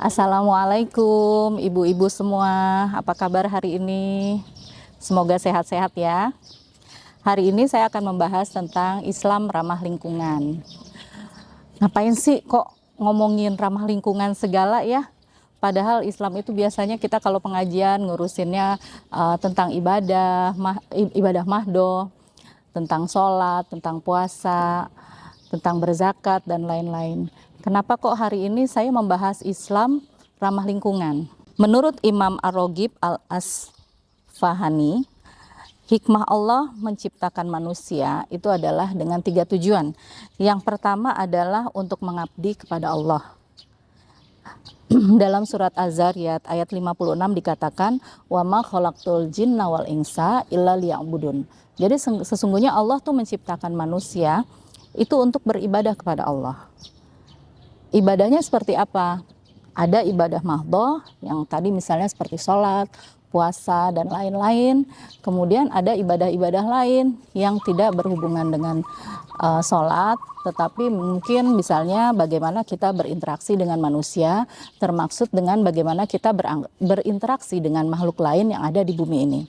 Assalamualaikum ibu-ibu semua, apa kabar hari ini? Semoga sehat-sehat ya. Hari ini saya akan membahas tentang Islam ramah lingkungan. Ngapain sih kok ngomongin ramah lingkungan segala ya? Padahal Islam itu biasanya kita kalau pengajian ngurusinnya tentang ibadah mahdoh, tentang sholat, tentang puasa, tentang berzakat dan lain-lain. Kenapa kok hari ini saya membahas Islam ramah lingkungan? Menurut Imam Ar-Raghib Al-Asfahani, hikmah Allah menciptakan manusia itu adalah dengan 3 tujuan. Yang pertama adalah untuk mengabdi kepada Allah. Dalam surat Az-Zariyat ayat 56 dikatakan, wa ma khalaqtul jinna wal insa illa liya'budun. Jadi sesungguhnya Allah tuh menciptakan manusia itu untuk beribadah kepada Allah. Ibadahnya seperti apa? Ada ibadah mahdoh yang tadi misalnya seperti sholat, puasa dan lain-lain. Kemudian ada ibadah-ibadah lain yang tidak berhubungan dengan sholat, tetapi mungkin misalnya bagaimana kita berinteraksi dengan manusia, termaksud dengan bagaimana kita berinteraksi dengan makhluk lain yang ada di bumi ini.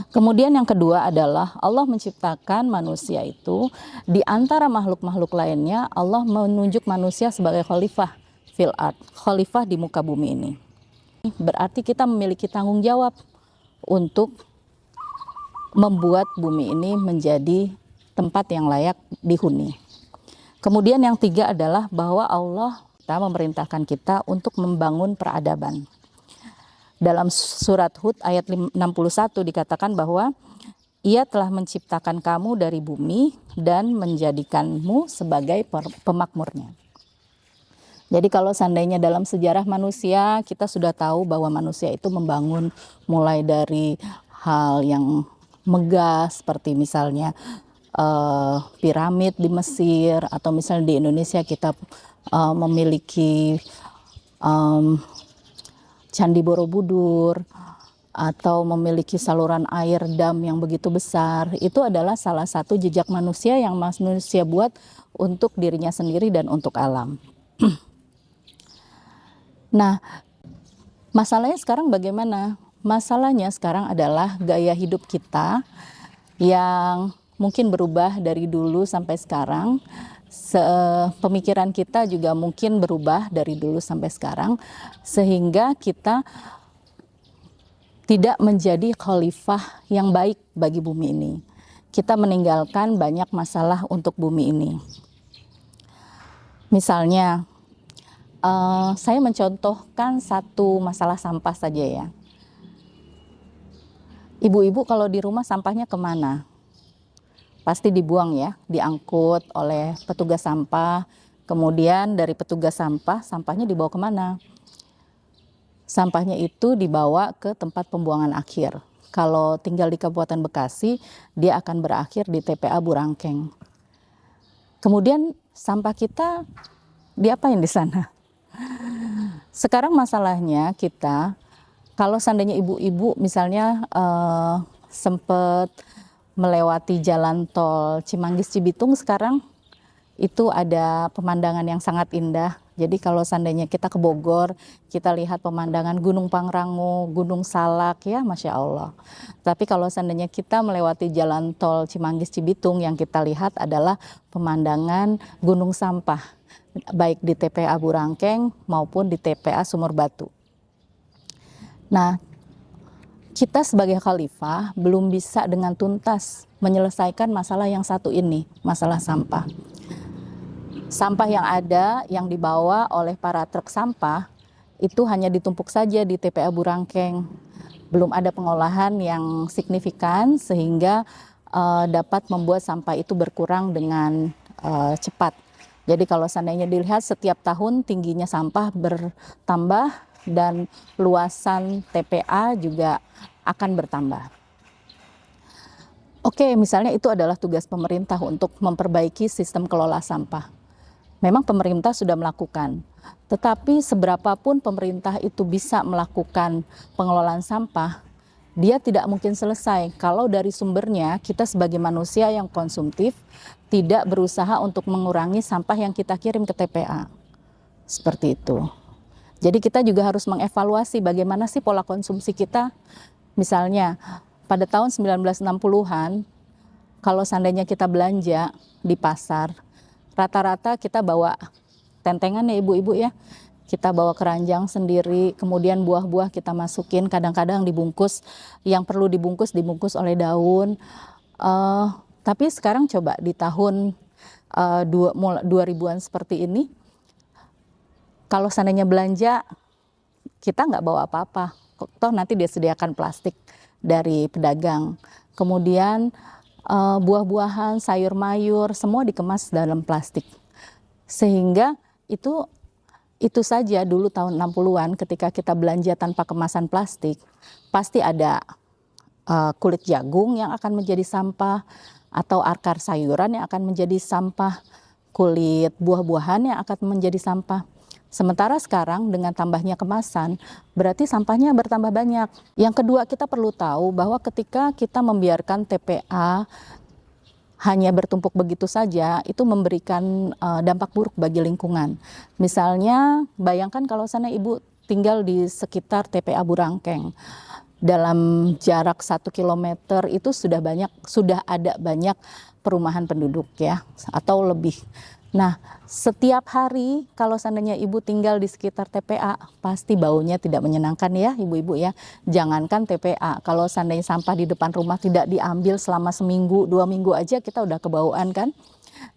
Kemudian yang kedua adalah Allah menciptakan manusia itu di antara makhluk-makhluk lainnya, Allah menunjuk manusia sebagai khalifah fil ard, khalifah di muka bumi ini. Berarti kita memiliki tanggung jawab untuk membuat bumi ini menjadi tempat yang layak dihuni. Kemudian yang tiga adalah bahwa Allah memerintahkan kita untuk membangun peradaban. Dalam surat Hud ayat 61 dikatakan bahwa Ia telah menciptakan kamu dari bumi dan menjadikanmu sebagai pemakmurnya. Jadi kalau seandainya dalam sejarah manusia kita sudah tahu bahwa manusia itu membangun mulai dari hal yang megah seperti misalnya piramid di Mesir, atau misalnya di Indonesia kita memiliki Candi Borobudur, atau memiliki saluran air dam yang begitu besar. Itu adalah salah satu jejak manusia yang manusia buat untuk dirinya sendiri dan untuk alam. Nah, masalahnya sekarang bagaimana? Masalahnya sekarang adalah gaya hidup kita yang mungkin berubah dari dulu sampai sekarang. Pemikiran kita juga mungkin berubah dari dulu sampai sekarang, sehingga kita tidak menjadi khalifah yang baik bagi bumi ini. Kita meninggalkan banyak masalah untuk bumi ini. Misalnya, saya mencontohkan satu masalah sampah saja ya. Ibu-ibu kalau di rumah sampahnya kemana? Pasti dibuang ya, diangkut oleh petugas sampah. Kemudian dari petugas sampah, sampahnya dibawa kemana? Sampahnya itu dibawa ke tempat pembuangan akhir. Kalau tinggal di Kabupaten Bekasi, dia akan berakhir di TPA Burangkeng. Kemudian sampah kita diapain di sana? Sekarang masalahnya kita, kalau seandainya ibu-ibu misalnya sempat melewati jalan tol Cimanggis Cibitung, sekarang itu ada pemandangan yang sangat indah. Jadi kalau seandainya kita ke Bogor, kita lihat pemandangan Gunung Pangrango, Gunung Salak ya, Masya Allah. Tapi kalau seandainya kita melewati jalan tol Cimanggis Cibitung, yang kita lihat adalah pemandangan gunung sampah, baik di TPA Burangkeng maupun di TPA Sumur Batu. Nah, kita sebagai khalifah belum bisa dengan tuntas menyelesaikan masalah yang satu ini, masalah sampah. Sampah yang ada, yang dibawa oleh para truk sampah, itu hanya ditumpuk saja di TPA Burangkeng. Belum ada pengolahan yang signifikan sehingga dapat membuat sampah itu berkurang dengan cepat. Jadi kalau seandainya dilihat setiap tahun tingginya sampah bertambah, dan luasan TPA juga akan bertambah. Oke, misalnya itu adalah tugas pemerintah untuk memperbaiki sistem kelola sampah. Memang pemerintah sudah melakukan, tetapi seberapapun pemerintah itu bisa melakukan pengelolaan sampah, dia tidak mungkin selesai kalau dari sumbernya kita sebagai manusia yang konsumtif tidak berusaha untuk mengurangi sampah yang kita kirim ke TPA. Seperti itu. Jadi kita juga harus mengevaluasi bagaimana sih pola konsumsi kita. Misalnya pada tahun 1960-an, kalau seandainya kita belanja di pasar, rata-rata kita bawa tentengan ya ibu-ibu ya. Kita bawa keranjang sendiri, kemudian buah-buah kita masukin, kadang-kadang dibungkus, yang perlu dibungkus oleh daun. Tapi sekarang coba di tahun 2000-an seperti ini, kalau seandainya belanja, kita nggak bawa apa-apa. Toh nanti dia sediakan plastik dari pedagang. Kemudian buah-buahan, sayur-mayur, semua dikemas dalam plastik. Sehingga itu saja dulu tahun 60-an ketika kita belanja tanpa kemasan plastik, pasti ada kulit jagung yang akan menjadi sampah, atau akar sayuran yang akan menjadi sampah, kulit buah-buahan yang akan menjadi sampah. Sementara sekarang dengan tambahnya kemasan, berarti sampahnya bertambah banyak. Yang kedua, kita perlu tahu bahwa ketika kita membiarkan TPA hanya bertumpuk begitu saja, itu memberikan dampak buruk bagi lingkungan. Misalnya, bayangkan kalau sana ibu tinggal di sekitar TPA Burangkeng. Dalam jarak 1 kilometer itu sudah ada banyak perumahan penduduk ya, atau lebih. Nah, setiap hari kalau seandainya ibu tinggal di sekitar TPA, pasti baunya tidak menyenangkan ya ibu-ibu ya. Jangankan TPA, kalau seandainya sampah di depan rumah tidak diambil selama seminggu, 2 minggu aja kita udah kebauan kan.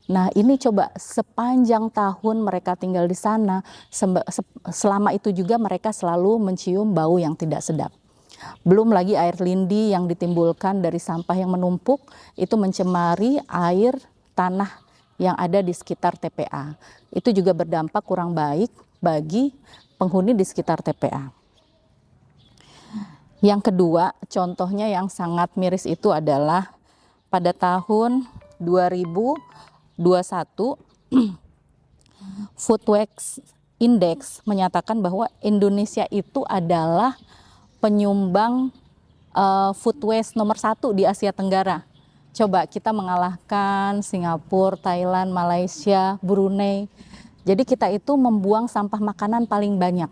Nah, ini coba sepanjang tahun mereka tinggal di sana, selama itu juga mereka selalu mencium bau yang tidak sedap. Belum lagi air lindi yang ditimbulkan dari sampah yang menumpuk, itu mencemari air tanah yang ada di sekitar TPA. Itu juga berdampak kurang baik bagi penghuni di sekitar TPA. Yang kedua, contohnya yang sangat miris itu adalah pada tahun 2021, Food Waste Index menyatakan bahwa Indonesia itu adalah penyumbang food waste nomor 1 di Asia Tenggara. Coba kita mengalahkan Singapura, Thailand, Malaysia, Brunei. Jadi kita itu membuang sampah makanan paling banyak.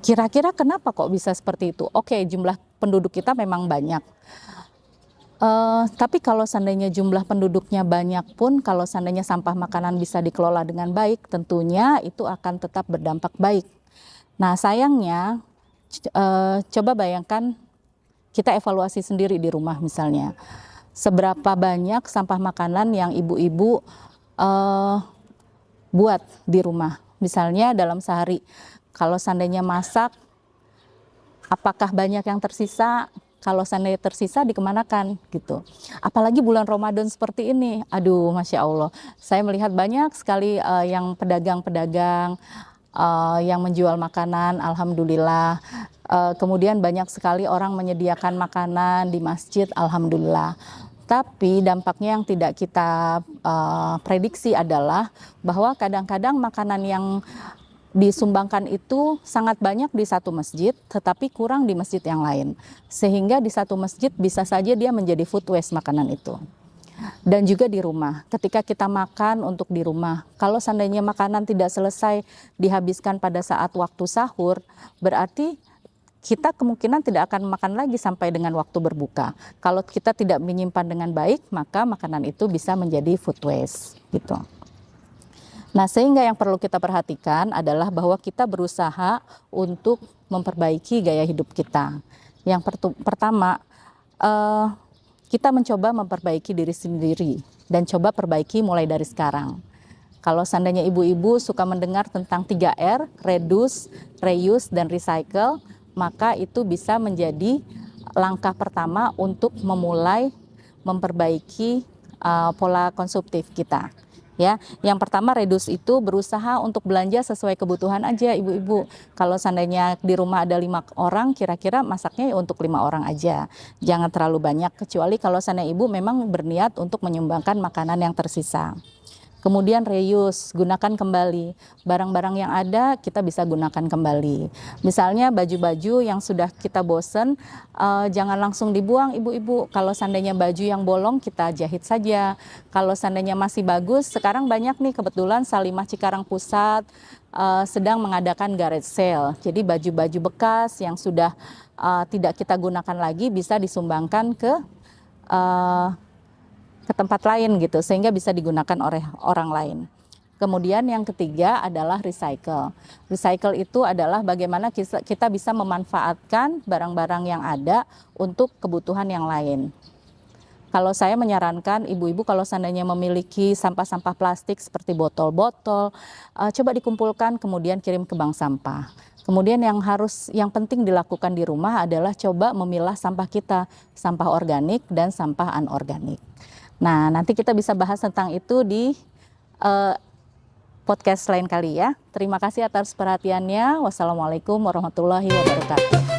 Kira-kira kenapa kok bisa seperti itu? Oke, jumlah penduduk kita memang banyak. Tapi kalau seandainya jumlah penduduknya banyak pun, kalau seandainya sampah makanan bisa dikelola dengan baik, tentunya itu akan tetap berdampak baik. Nah, sayangnya, coba bayangkan kita evaluasi sendiri di rumah misalnya. Seberapa banyak sampah makanan yang ibu-ibu buat di rumah. Misalnya dalam sehari, kalau seandainya masak, apakah banyak yang tersisa? Kalau seandainya tersisa dikemanakan gitu. Apalagi bulan Ramadan seperti ini. Aduh, Masya Allah. Saya melihat banyak sekali yang pedagang-pedagang yang menjual makanan, alhamdulillah. Kemudian banyak sekali orang menyediakan makanan di masjid, alhamdulillah. Tapi dampaknya yang tidak kita prediksi adalah bahwa kadang-kadang makanan yang disumbangkan itu sangat banyak di satu masjid, tetapi kurang di masjid yang lain. Sehingga di satu masjid bisa saja dia menjadi food waste makanan itu. Dan juga di rumah, ketika kita makan untuk di rumah, kalau seandainya makanan tidak selesai dihabiskan pada saat waktu sahur, berarti kita kemungkinan tidak akan makan lagi sampai dengan waktu berbuka. Kalau kita tidak menyimpan dengan baik, maka makanan itu bisa menjadi food waste gitu. Nah, sehingga yang perlu kita perhatikan adalah bahwa kita berusaha untuk memperbaiki gaya hidup kita. Yang pertama, kita mencoba memperbaiki diri sendiri dan coba perbaiki mulai dari sekarang. Kalau seandainya ibu-ibu suka mendengar tentang 3R, reduce, reuse, dan recycle, maka itu bisa menjadi langkah pertama untuk memulai memperbaiki pola konsumtif kita. Ya, yang pertama reduce itu berusaha untuk belanja sesuai kebutuhan aja ibu-ibu. Kalau seandainya di rumah ada 5 orang, kira-kira masaknya untuk 5 orang aja. Jangan terlalu banyak, kecuali kalau seandainya ibu memang berniat untuk menyumbangkan makanan yang tersisa. Kemudian reuse, gunakan kembali. Barang-barang yang ada kita bisa gunakan kembali. Misalnya baju-baju yang sudah kita bosen, jangan langsung dibuang ibu-ibu. Kalau seandainya baju yang bolong kita jahit saja. Kalau seandainya masih bagus, sekarang banyak nih kebetulan Salimah Cikarang Pusat sedang mengadakan garage sale. Jadi baju-baju bekas yang sudah tidak kita gunakan lagi bisa disumbangkan ke tempat lain gitu, sehingga bisa digunakan oleh orang lain. Kemudian yang ketiga adalah recycle. Recycle itu adalah bagaimana kita bisa memanfaatkan barang-barang yang ada untuk kebutuhan yang lain. Kalau saya menyarankan ibu-ibu kalau seandainya memiliki sampah-sampah plastik seperti botol-botol, coba dikumpulkan kemudian kirim ke bank sampah. Kemudian yang penting dilakukan di rumah adalah coba memilah sampah kita, sampah organik dan sampah anorganik. Nah, nanti kita bisa bahas tentang itu di podcast lain kali ya. Terima kasih atas perhatiannya. Wassalamualaikum warahmatullahi wabarakatuh.